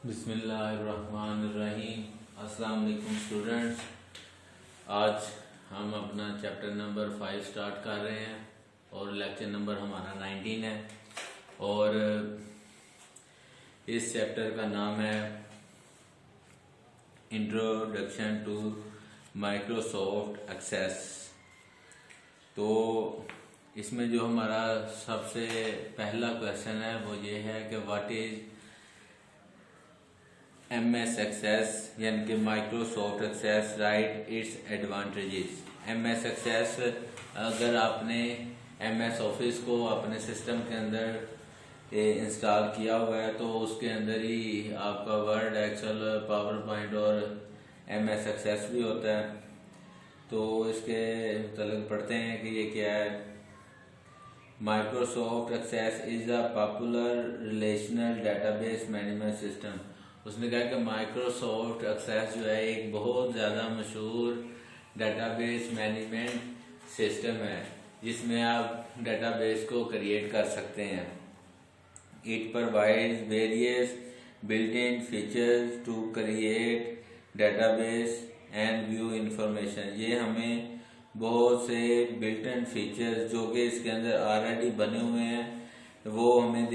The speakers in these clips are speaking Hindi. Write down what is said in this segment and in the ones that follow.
बिस्मिल्लाहिर्रहमानिर्रहीम। अस्सलाम वालेकुम स्टूडेंट्स। आज हम अपना चैप्टर नंबर 5 स्टार्ट कर रहे हैं और लेक्चर नंबर हमारा 19 है और इस चैप्टर का नाम है इंट्रोडक्शन टू माइक्रोसॉफ्ट एक्सेस। तो इसमें जो हमारा सबसे पहला क्वेश्चन है वो ये है कि व्हाट इज MS एक्सेस यानी कि Microsoft access, right it's advantages. MS access, अगर आपने MS ऑफिस को अपने सिस्टम के अंदर इंस्टॉल किया हुआ है तो उसके अंदर ही आपका वर्ड, एक्सेल, पावर पॉइंट और MS एक्सेस भी होता है। तो इसके मतलब पढ़ते हैं कि ये क्या है। Microsoft access is a popular relational database management system. उसने कहा कि माइक्रोसॉफ्ट एक्सेस जो है एक बहुत ज़्यादा मशहूर डेटाबेस मैनेजमेंट सिस्टम है जिसमें आप डेटाबेस को क्रिएट कर सकते हैं। It provides various built in features to create database and view information. ये हमें बहुत से बिल्ट इन फीचर्स जो कि इसके अंदर ऑलरेडी बने हुए हैं वो हमें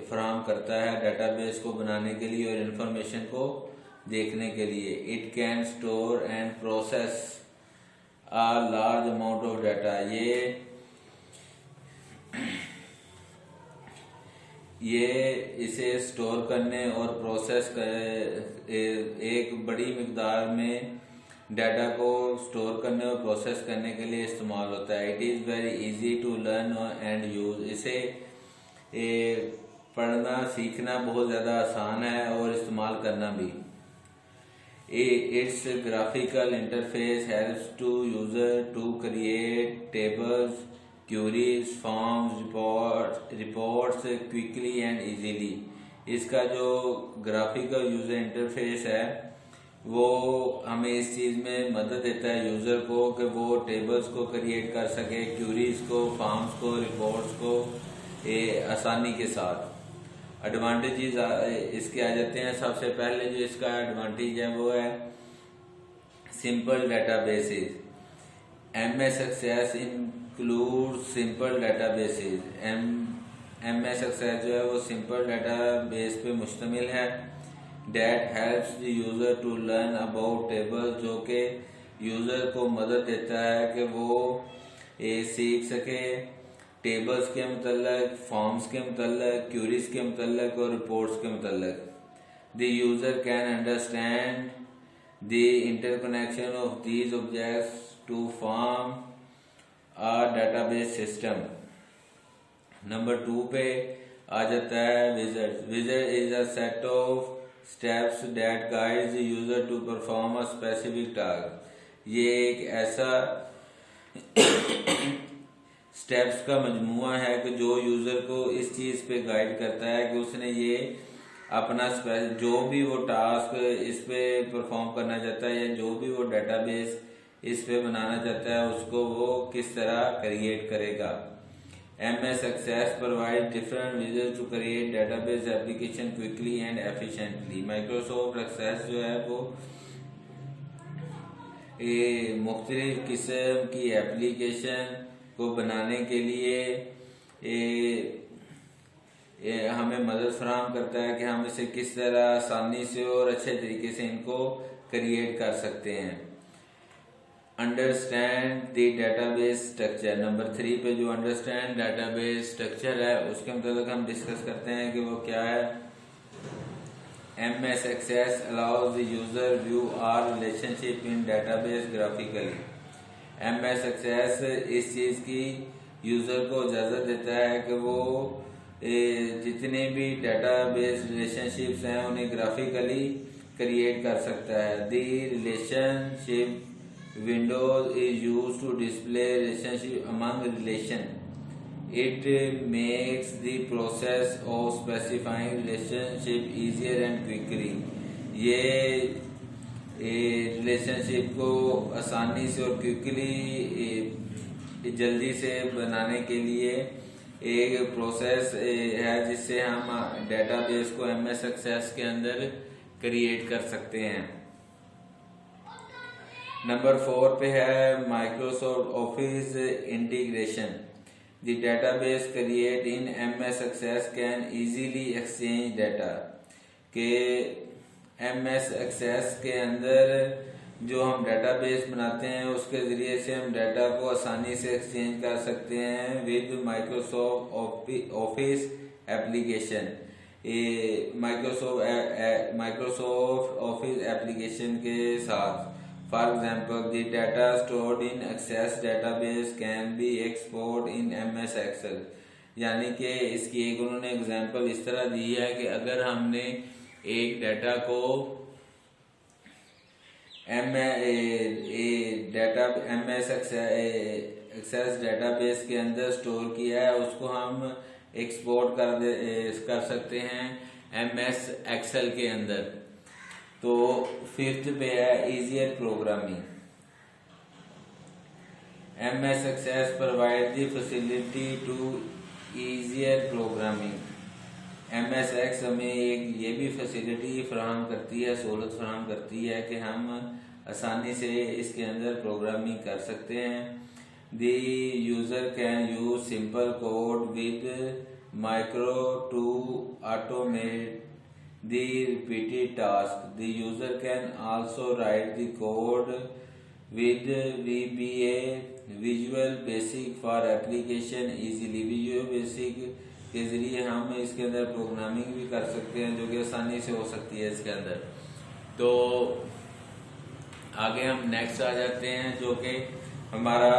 फराहम करता है डेटाबेस को बनाने के लिए और इन्फॉर्मेशन को देखने के लिए। It can store and process a large amount of data. ये इसे स्टोर करने और प्रोसेस एक बड़ी मिकदार में डाटा को स्टोर करने और प्रोसेस करने के लिए इस्तेमाल होता है। It is very easy to learn and use. इसे पढ़ना सीखना बहुत ज़्यादा आसान है और इस्तेमाल करना भी। Its graphical interface helps to user to create tables, queries, forms, reports quickly and easily. इसका जो ग्राफिकल यूजर इंटरफेस है वो हमें इस चीज़ में मदद देता है यूज़र को कि वो टेबल्स को क्रिएट कर सके, क्यूरीज को, फॉर्म्स को, रिपोर्ट्स को आसानी के साथ। एडवांटेजेस इसके आ जाते हैं। सबसे पहले जो इसका एडवांटेज है वो है simple databases. MS access include simple databases. MS access जो है वो सिंपल डेटाबेस पे मुश्तमिल है। That helps the user to learn about tables, जो कि यूज़र को मदद देता है कि वो सीख सके टेबल्स के मतलब, फॉर्म्स के मतलब, क्यूरीज के मतलब और रिपोर्ट्स के मतलब। The user can understand the interconnection of these objects to form a database system। Number 2 पे आ जाता है wizard. Wizard is a set of steps that guides the user to perform a specific task। ये एक ऐसा स्टेप्स का मजमुआ है कि जो यूजर को इस चीज पे गाइड करता है कि उसने ये अपना जो भी वो टास्क इस पे परफॉर्म करना चाहता है या जो भी वो डेटाबेस इस पे बनाना चाहता है उसको वो किस तरह क्रिएट करेगा। MS Access provides different ways to create database application quickly and efficiently। Microsoft Access जो है वो मुख्तलिफ किस्म की एप्लीकेशन को बनाने के लिए हमें मदद फराहम करता है कि हम इसे किस तरह आसानी से और अच्छे तरीके से इनको क्रिएट कर सकते हैं। Understand the database structure. Number 3 पे जो अंडरस्टैंड डेटाबेस स्ट्रक्चर है उसके मतलब हम डिस्कस करते हैं कि वो क्या है। MS access allows the user view our relationship in database graphically. MS access इस चीज़ की यूजर को इजाज़त देता है कि वो जितने भी डेटाबेस रिलेशनशिप्स हैं उन्हें ग्राफिकली क्रिएट कर सकता है। The relationship Windows is used to display relationship among relation। It makes the process of specifying relationship easier and quickly। ये रिलेशनशिप को आसानी से और क्विकली जल्दी से बनाने के लिए एक प्रोसेस है जिससे हम डेटाबेस को MS एक्सेस के अंदर क्रिएट कर सकते हैं। नंबर 4 पे है Microsoft office integration. The database create in MS access can easily exchange data. के MS एक्सेस के अंदर जो हम डेटाबेस बनाते हैं उसके ज़रिए से हम डाटा को आसानी से एक्सचेंज कर सकते हैं with Microsoft office application. Microsoft office application के साथ। For example the data stored in access database can be export in MS excel. यानी कि इसकी एक उन्होंने एग्जाम्पल इस तरह दी है कि अगर हमने एक डाटा को MS एक्सेस डेटाबेस के अंदर स्टोर किया है, उसको हम एक्सपोर्ट कर सकते हैं MS एक्सेल के अंदर। तो 5th पे है easier programming. MS access provide the facility to easier programming. MS एक्स हमें एक ये भी फैसिलिटी फराहम करती है, सहूलत फराहम करती है कि हम आसानी से इसके अंदर प्रोग्रामिंग कर सकते हैं। The user can use simple code with micro to automate the repeated task. The user can also write the code with VBA visual basic for application easily. Visual basic के जरिए हम इसके अंदर प्रोग्रामिंग भी कर सकते हैं जो कि आसानी से हो सकती है इसके अंदर। तो आगे हम नेक्स्ट आ जाते हैं जो कि हमारा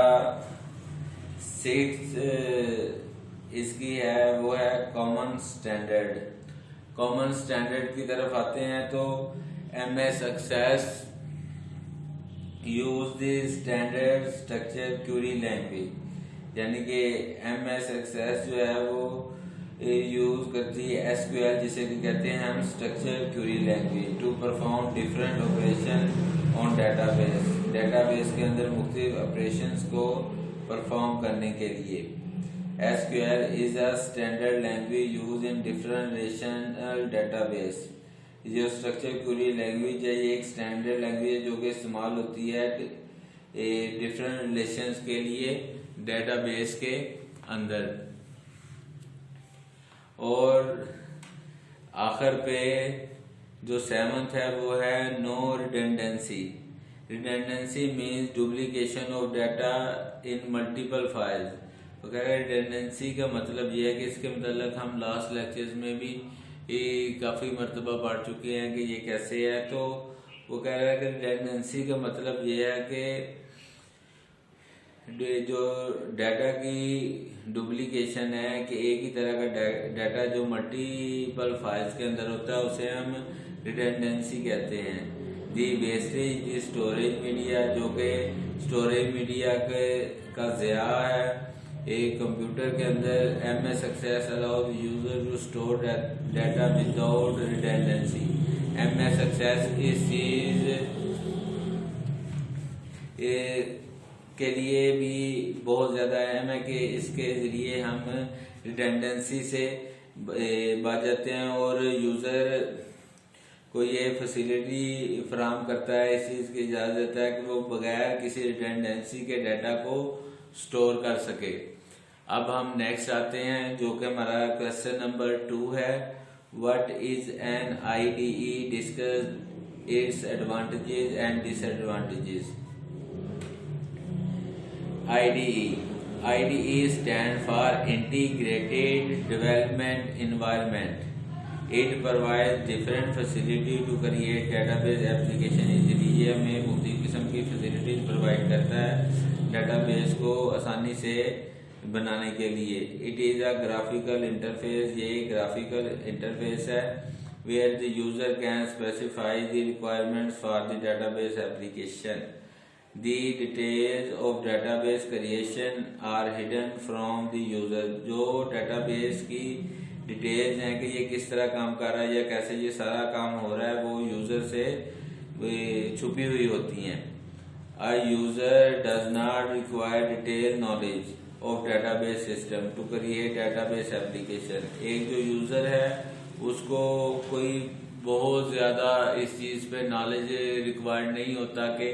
6th इसकी है, वो है कॉमन स्टैंडर्ड। कॉमन स्टैंडर्ड की तरफ आते हैं तो MS access use the standard structure query language. यानी कि MS एक्सेस जो है वो यूज करती है SQL जिसे कि कहते हैं हम structure query language to perform different operation on database. Database के अंदर मुख्तलिफ ऑपरेशंस को परफॉर्म करने के लिए। SQL is a standard language use in different relational database. जो स्ट्रक्चर क्यूरी लैंग्वेज है ये एक स्टैंडर्ड लैंग्वेज जो कि इस्तेमाल होती है डिफरेंट रिलेशंस के लिए डेटाबेस के अंदर। और आखिर पे जो 7th है वो है no redundancy. Redundancy means duplication of data in multiple files. तो कह रहे रिडेंडेंसी का मतलब ये है कि इसके मतलब हम लास्ट लेक्चर्स में भी काफ़ी मरतबा पढ़ चुके हैं कि ये कैसे है। तो वो कह रहा है कि रिडेंडेंसी का मतलब ये है कि जो डाटा की डुप्लीकेशन है कि एक ही तरह का डाटा जो मल्टीपल फाइल्स के अंदर होता है उसे हम रिडेंडेंसी कहते हैं। दी वेस्टेज स्टोरेज मीडिया जो कि स्टोरेज मीडिया का ज़या है एक कंप्यूटर के अंदर। MS access allows user to store data without redundancy. MS access इस चीज़ के लिए भी बहुत ज़्यादा अहम है कि इसके ज़रिए हम रिडेंडेंसी से बच जाते हैं और यूज़र को ये फैसिलिटी फराहम करता है, इस चीज़ की इजाज़त देता है कि वो बगैर किसी रिडेंडेंसी के डाटा को स्टोर कर सके। अब हम नेक्स्ट आते हैं जो कि हमारा क्वेश्चन नंबर 2 है। What is an IDE? Discuss its advantages and disadvantages. IDE stand for Integrated Development Environment. It provides different facility to create database application easily. ये हमें मुख्तलिफ किस्म की फैसिलिटीज प्रोवाइड करता है डेटाबेस को आसानी से बनाने के लिए। It is a graphical interface. ये ग्राफिकल इंटरफेस है where the user can specify the requirements for the database application. The details of database creation are hidden from the user. जो database की डिटेल्स हैं कि ये किस तरह काम कर रहा है या कैसे ये सारा काम हो रहा है वो यूज़र से छुपी हुई होती हैं। A user does not require detailed knowledge of database system to create database application. एक जो यूज़र है उसको कोई बहुत ज़्यादा इस चीज़ पे नॉलेज रिक्वायर्ड नहीं होता कि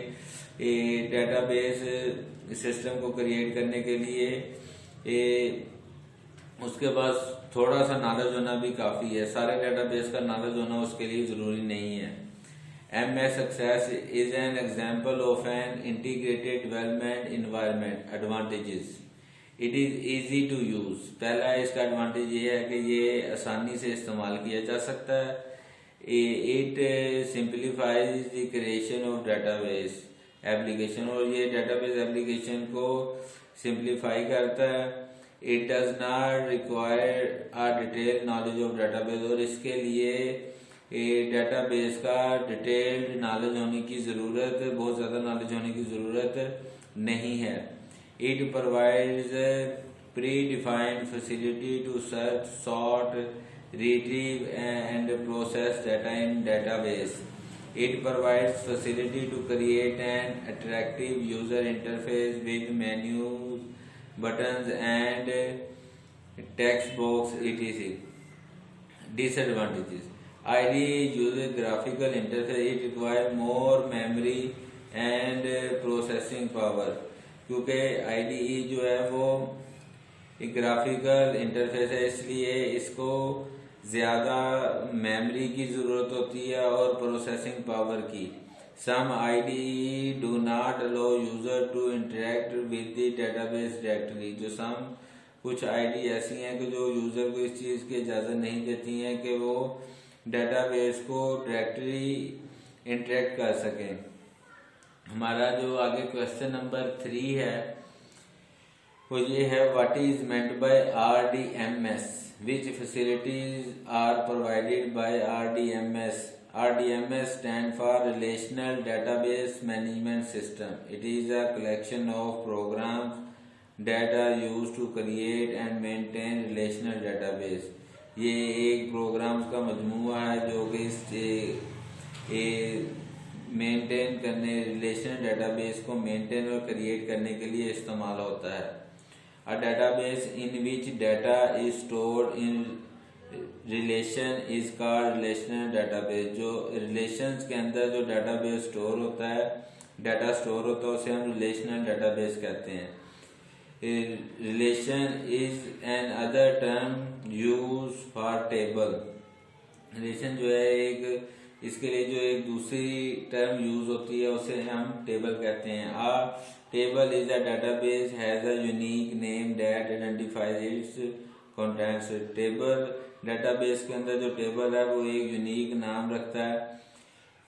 डेटाबेस सिस्टम को क्रिएट करने के लिए उसके पास थोड़ा सा नॉलेज होना भी काफ़ी है। सारे डेटाबेस का नॉलेज होना उसके लिए ज़रूरी नहीं है। MS Access is an example of an integrated development environment. Advantages: It is easy to use. पहला इसका एडवांटेज ये है कि ये आसानी से इस्तेमाल किया जा सकता है। It simplifies the creation of database application, और ये database application को simplify करता है। It does not require a detailed knowledge of database, और इसके लिए डेटाबेस का डिटेल्ड नॉलेज होने की ज़रूरत, बहुत ज़्यादा नॉलेज होने की ज़रूरत नहीं है। It provides predefined facility to search, sort, retrieve and process data in database. It provides facility to create an attractive user interface with menus, buttons and text box etc. Disadvantages: IDE uses graphical interface. It requires more memory and processing power, क्योंकि IDE जो है वो एक ग्राफिकल इंटरफेस है, इसलिए इसको ज़्यादा मेमोरी की ज़रूरत होती है और प्रोसेसिंग पावर की। Some IDE do not allow user to interact with the database directly. जो कुछ IDE ऐसी हैं कि जो यूज़र को इस चीज़ की इजाज़त नहीं देती हैं कि वो डेटाबेस को डायरेक्टली इंटरेक्ट कर सकें। हमारा जो आगे क्वेश्चन नंबर 3 है वो ये है, what is meant by RDMS, which facilities are provided by RDMS? RDMS stand for Relational Database Management System. It is a collection of programs that are used to create and maintain relational database. ये एक प्रोग्राम्स का मजमूआ है जो कि मेंटेन करने, रिलेशनल डेटाबेस को मेंटेन और क्रिएट करने के लिए इस्तेमाल होता है। A database in which data is stored in relation is called relational database. जो रिलेशंस के अंदर जो डेटाबेस स्टोर होता है, डाटा स्टोर होता है, उसे हम रिलेशनल डेटाबेस कहते हैं। Relation is an other term use for table. Relation जो है एक, इसके लिए जो एक दूसरी टर्म यूज होती है उसे हम टेबल कहते हैं। A table is a database has a unique name that identifies its contents. Table database के अंदर जो टेबल है वो एक यूनिक नाम रखता है।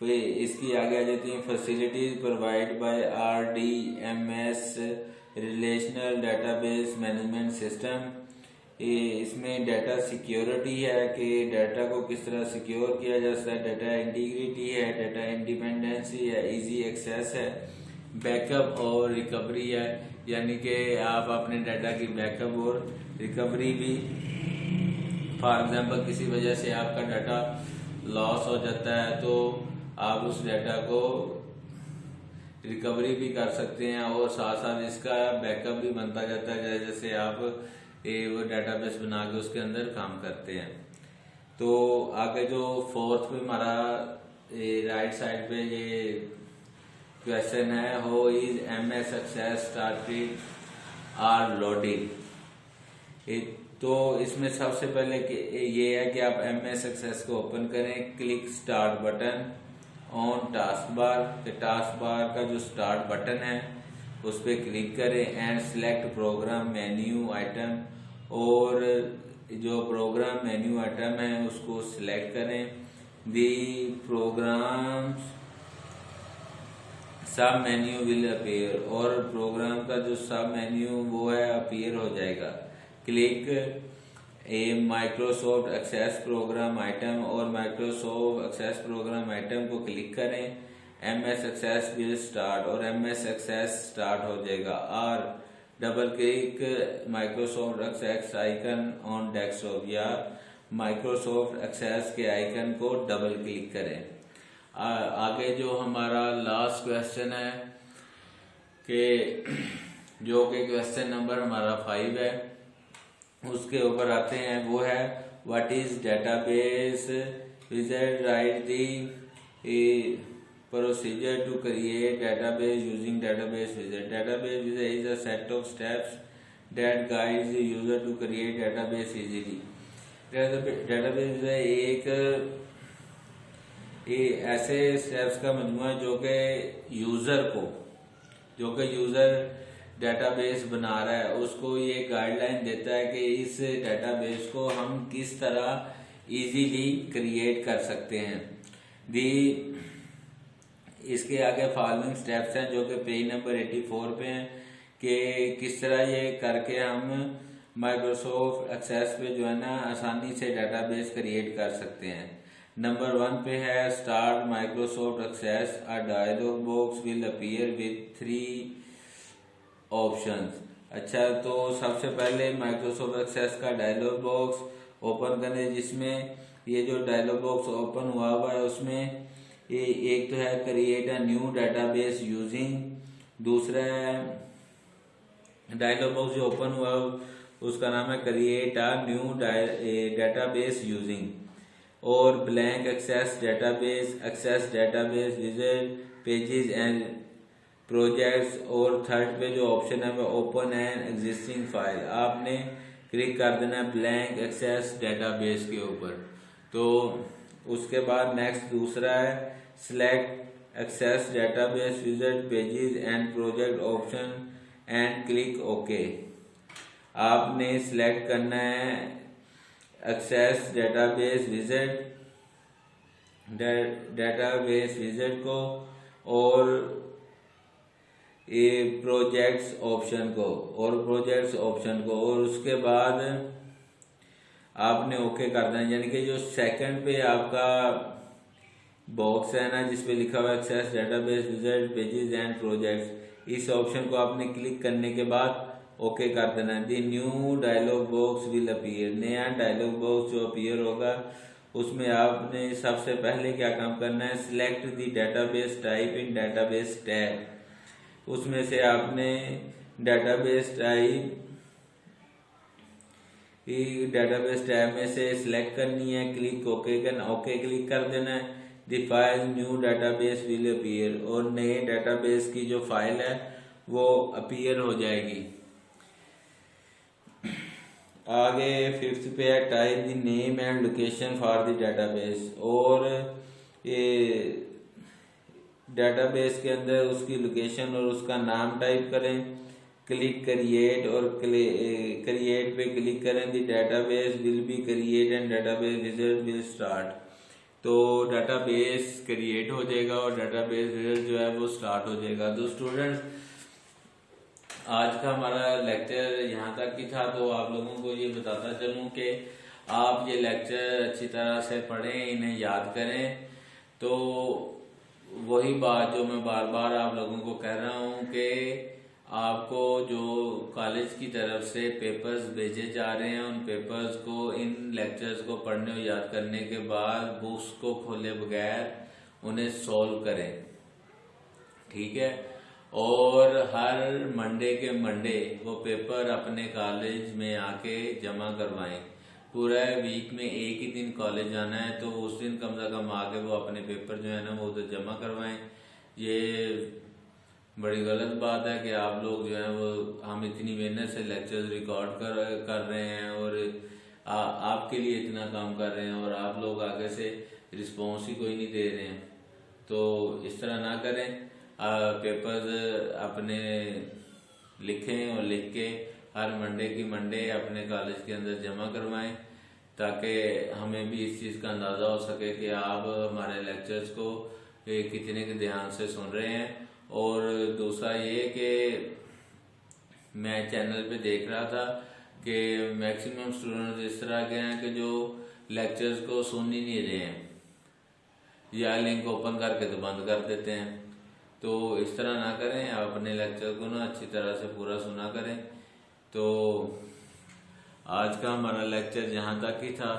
फिर इसकी आगे आ जाती है facilities provide by RDMS relational database management system. इसमें डाटा सिक्योरिटी है कि डाटा को किस तरह सिक्योर किया जा सकता है, डाटा इंटीग्रिटी है, डाटा इंडिपेंडेंसी है, इजी एक्सेस है, बैकअप और रिकवरी है, यानी कि आप अपने डाटा की बैकअप और रिकवरी भी, फॉर एग्जांपल किसी वजह से आपका डाटा लॉस हो जाता है तो आप उस डाटा को रिकवरी भी कर सकते हैं और साथ साथ इसका बैकअप भी बनता जाता है जैसे आप वो डाटाबेस बना के उसके अंदर काम करते हैं। तो आगे जो फोर्थ पे हमारा राइट साइड पे ये क्वेश्चन है, how is MS Access started our loaded. तो इसमें सबसे पहले ये है कि आप MS Access को ओपन करें, click start button on taskbar. Taskbar का जो स्टार्ट बटन है उस पर क्लिक करें and select program menu item, और जो प्रोग्राम मेन्यू आइटम है उसको सिलेक्ट करें। The programs submenu will appear, और प्रोग्राम का जो सब मेन्यू वो है अपीयर हो जाएगा। Click a Microsoft access program item, और माइक्रोसॉफ्ट एक्सेस प्रोग्राम आइटम को क्लिक करें। MS Access विल स्टार्ट, और MS Access स्टार्ट हो जाएगा। और double click Microsoft access icon on desktop, या माइक्रोसॉफ्ट एक्सेस के आइकन को डबल क्लिक करें। आगे जो हमारा लास्ट क्वेश्चन है कि जो कि क्वेश्चन नंबर हमारा 5 है, उसके ऊपर आते हैं, वो है what is database wizard write the procedure to create database using database wizard. Database wizard is a set of steps that guides the user to create database easily. database wizard एक ऐसे स्टेप्स का मजमूआ है जो कि यूजर डेटाबेस बना रहा है उसको ये गाइडलाइन देता है कि इस डेटाबेस को हम किस तरह इजीली क्रिएट कर सकते हैं। इसके आगे फॉलोइंग स्टेप्स हैं जो कि पेज नंबर 84 पे हैं कि किस तरह ये करके हम माइक्रोसॉफ्ट एक्सेस पे जो है ना आसानी से डेटाबेस क्रिएट कर सकते हैं। नंबर 1 पे है start Microsoft access, a dialog box will appear with 3 options. अच्छा, तो सबसे पहले माइक्रोसॉफ्ट एक्सेस का डायलॉग बॉक्स ओपन करें, जिसमें ये जो डायलॉग बॉक्स ओपन हुआ है उसमें एक तो है create a new database using, दूसरा है डायलॉग बॉक्स जो ओपन हुआ उसका नाम है create a new database using, और blank access database visit pages and projects, और थर्ड पे जो ऑप्शन है वो ओपन एन एग्जिस्टिंग फाइल। आपने क्लिक कर देना है ब्लैंक एक्सेस डेटाबेस के ऊपर। तो उसके बाद नेक्स्ट दूसरा है select access database visit pages and project option and click okay. आपने सिलेक्ट करना है एक्सेस डेटाबेस विजिट को और प्रोजेक्ट्स ऑप्शन को और उसके बाद आपने ओके कर देना। यानी कि जो सेकंड पे आपका बॉक्स है ना जिसपे लिखा हुआ access database visit pages and projects, इस ऑप्शन को आपने क्लिक करने के बाद ओके कर देना। The new dialog box will appear, नया डायलॉग बॉक्स जो अपीयर होगा उसमें आपने सबसे पहले क्या काम करना है, select the database type in database tab. उसमें से आपने डेटाबेस टैब में से सिलेक्ट करनी है, क्लिक ओके करना, ओके क्लिक कर देना है। The file new database will appear, और नए डेटाबेस की जो फाइल है वो अपीयर हो जाएगी। आगे 5th पे है type the name and location for the database, और ये डेटाबेस के अंदर उसकी लोकेशन और उसका नाम टाइप करें। क्लिक क्रिएट और क्रिएट पे क्लिक करें। The database will be create and database visit will start. तो डेटाबेस क्रिएट हो जाएगा और डेटाबेस विजिट जो है वो स्टार्ट हो जाएगा। तो स्टूडेंट्स, आज का हमारा लेक्चर यहाँ तक ही था। तो आप लोगों को ये बताता चलूँ कि आप ये लेक्चर अच्छी तरह से पढ़ें, इन्हें याद करें। तो वही बात जो मैं बार बार आप लोगों को कह रहा हूँ कि आपको जो कॉलेज की तरफ से पेपर्स भेजे जा रहे हैं उन पेपर्स को, इन लेक्चर्स को पढ़ने और याद करने के बाद बुक्स को खोले बगैर उन्हें सॉल्व करें, ठीक है। और हर मंडे के मंडे वो पेपर अपने कॉलेज में आके जमा करवाएं। पूरा वीक में एक ही दिन कॉलेज जाना है तो उस दिन कम से कम आके वो अपने पेपर जो है ना वो उधर जमा करवाएं। ये बड़ी गलत बात है कि आप लोग जो है वो, हम इतनी मेहनत से लेक्चर्स रिकॉर्ड कर रहे हैं और आपके लिए इतना काम कर रहे हैं और आप लोग आगे से रिस्पॉन्स ही कोई नहीं दे रहे हैं। तो इस तरह ना करें। पेपर्स अपने लिखें और लिख के हर मंडे की मंडे अपने कॉलेज के अंदर जमा करवाएं, ताकि हमें भी इस चीज़ का अंदाज़ा हो सके कि आप हमारे लेक्चर्स को कितने के ध्यान से सुन रहे हैं। और दूसरा ये कि मैं चैनल पे देख रहा था कि मैक्सिमम स्टूडेंट्स इस तरह के हैं कि जो लेक्चर्स को सुन ही नहीं रहे हैं या लिंक ओपन करके तो बंद कर देते हैं। तो इस तरह ना करें, आप अपने लेक्चर को ना अच्छी तरह से पूरा सुना करें। तो आज का हमारा लेक्चर यहाँ तक ही था।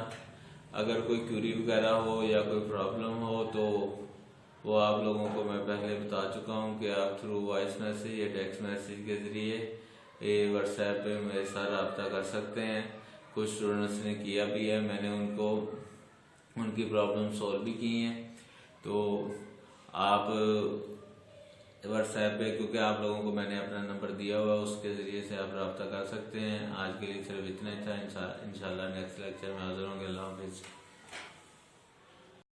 अगर कोई क्यूरी वगैरह हो या कोई प्रॉब्लम हो तो वो आप लोगों को मैं पहले बता चुका हूँ कि आप थ्रू वॉइस मैसेज या टेक्स्ट मैसेज के ज़रिए व्हाट्सएप पे मेरे साथ रब्ता कर सकते हैं। कुछ स्टूडेंट्स ने किया भी है, मैंने उनको उनकी प्रॉब्लम सॉल्व भी की हैं। तो आप व्हाट्सएप पे, क्योंकि आप लोगों को मैंने अपना नंबर दिया हुआ है, उसके ज़रिए से आप रब्ता कर सकते हैं। आज के लिए सिर्फ इतना ही था। इंशाल्लाह नेक्स्ट लेक्चर में हाजिर होंगे। अल्लाह हाफिज़।